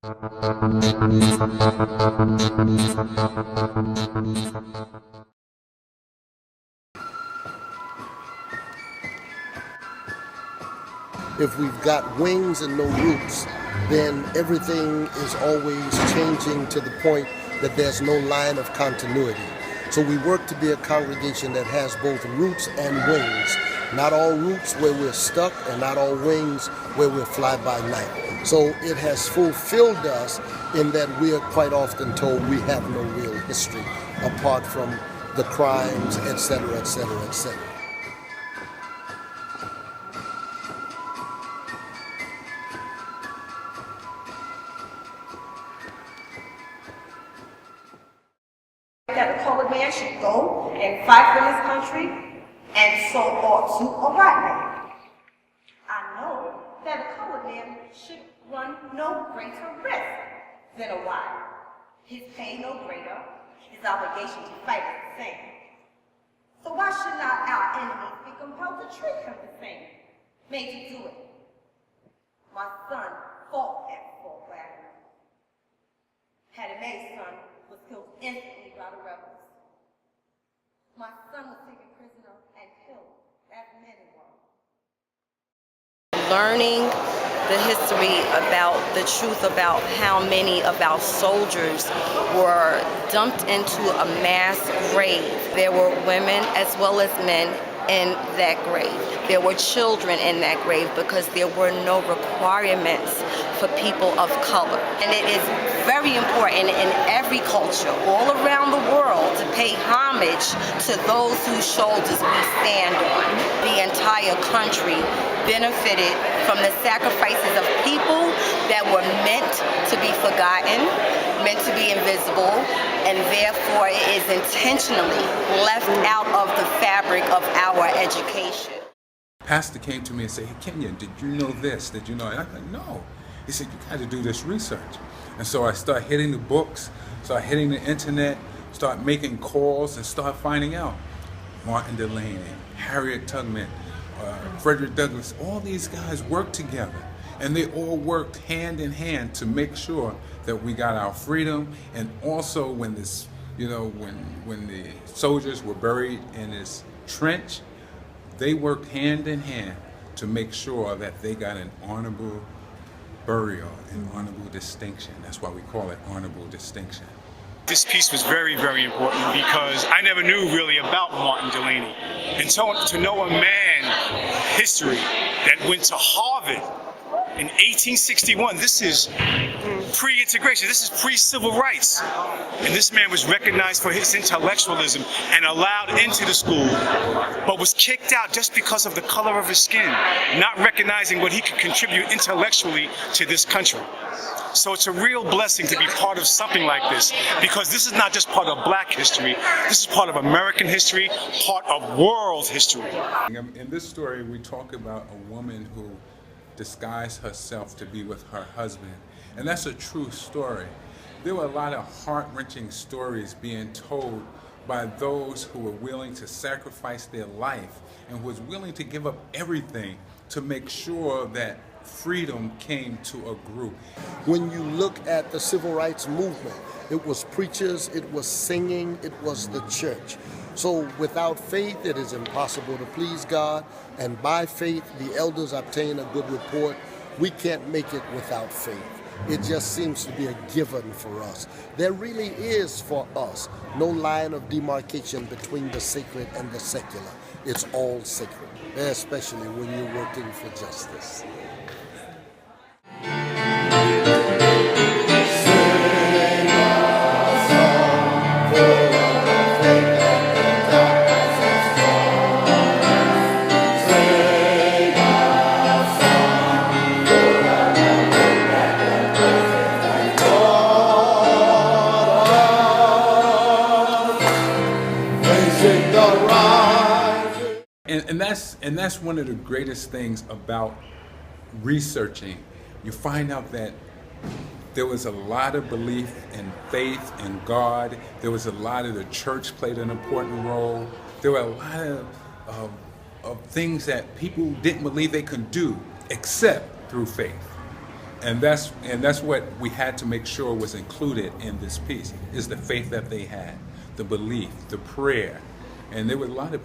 If we've got wings and no roots, then everything is always changing to the point that there's no line of continuity. So we work to be a congregation that has both roots and wings. Not all roots where we're stuck, and not all wings where we're fly by night. So it has fulfilled us in that we are quite often told we have no real history apart from the crimes, etc., etc., etc. That a colored man should go and fight for his country, and so ought to a white man. I know that a colored man should run no greater risk than a white. His pay no greater, his obligation to fight is the same. So why should not our enemies be compelled to treat him the same? Made to do it. My son fought at Fort Wagner. Hattie Mae's son was killed instantly by the rebels. My son was taken prisoner and killed, as many were. Learning the history about the truth about how many of our soldiers were dumped into a mass grave. There were women as well as men in that grave. There were children in that grave because there were no requirements for people of color. And it is very important in every culture all around the world to pay homage to those whose shoulders we stand on. The entire country benefited from the sacrifices of people that were meant to be forgotten, meant to be invisible, and therefore it is intentionally left out of the fabric of our education. Pastor came to me and said, "Hey, Kenyon, did you know this? Did you know?" And I said, "No." He said, "You got to do this research." And so I started hitting the books, started hitting the internet, started making calls, and started finding out. Martin Delaney, Harriet Tubman, Frederick Douglass, all these guys worked together. And they all worked hand in hand to make sure that we got our freedom. And also when this, when the soldiers were buried in this trench, they worked hand in hand to make sure that they got an honorable burial and honorable distinction. That's why we call it honorable distinction. This piece was very, very important because I never knew really about Martin Delaney. And so to know a man, history, that went to Harvard in 1861, this is pre-integration, this is pre-civil rights. And this man was recognized for his intellectualism and allowed into the school, but was kicked out just because of the color of his skin, not recognizing what he could contribute intellectually to this country. So it's a real blessing to be part of something like this, because this is not just part of Black history, this is part of American history, part of world history. In this story, we talk about a woman who disguised herself to be with her husband, and that's a true story. There were a lot of heart-wrenching stories being told by those who were willing to sacrifice their life and was willing to give up everything to make sure that freedom came to a group. When you look at the civil rights movement, it was preachers, it was singing, it was the church. So without faith, it is impossible to please God. And by faith, the elders obtain a good report. We can't make it without faith. It just seems to be a given for us. There really is for us no line of demarcation between the sacred and the secular. It's all sacred, especially when you're working for justice. And that's one of the greatest things about researching. You find out that there was a lot of belief in faith in God. There was a lot of the church played an important role. There were a lot of things that people didn't believe they could do except through faith. And that's what we had to make sure was included in this piece, is the faith that they had, the belief, the prayer. And there was a lot of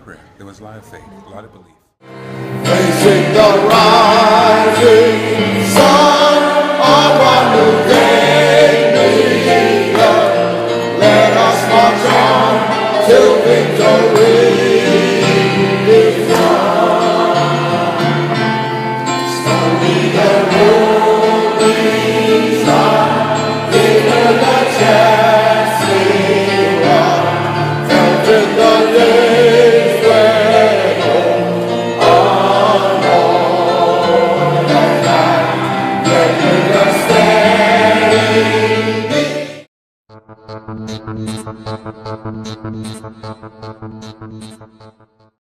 prayer, there was a lot of faith, a lot of belief. Praising the rock.